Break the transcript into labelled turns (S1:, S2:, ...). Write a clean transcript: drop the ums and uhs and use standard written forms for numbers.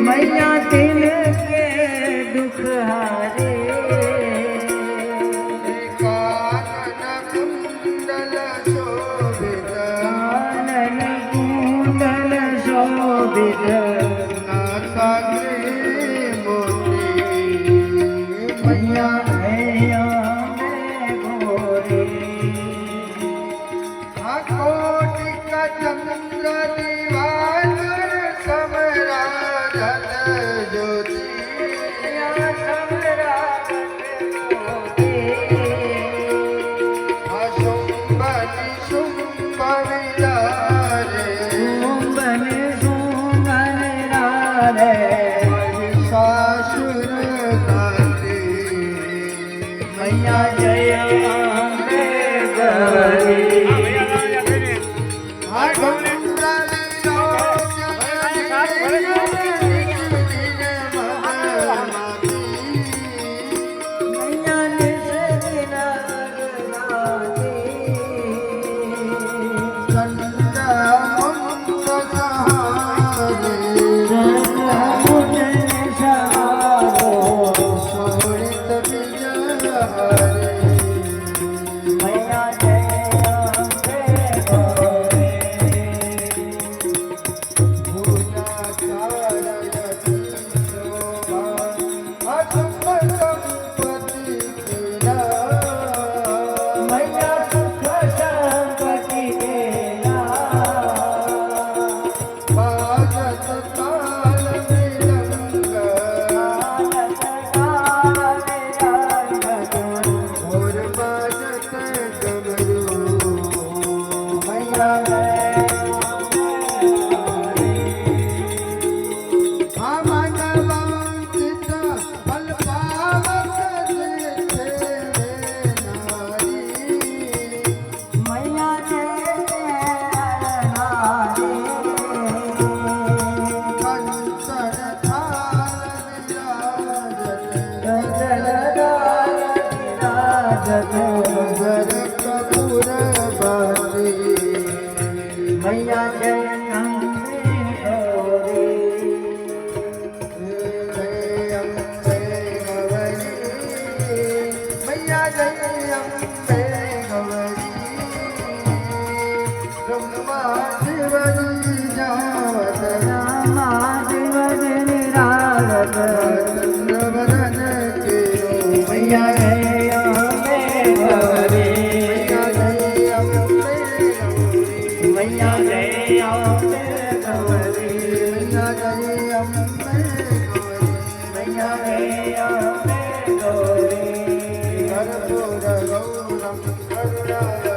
S1: मैया दिल के दुख हारे कानन कुंडल शोभित मैया कोटि का चंद्र दिवाकर समरागत ज्योति शुंभनि शुंभ विलारे सासुर गाते मैया जय अम्बे गौरी मैया जय अम्बे गौरी मैया जय अम्बे गौरी ब्रह्मा शिवजी जावत रामा शिवजी निरावत चंद्रवदन के मैया जय अम्बे गौरी मैया जय अम्बे गौरी मैया जय अम्बे गौरी मैया जय अम्बे गौरी कर्पूर गौरम करुणाय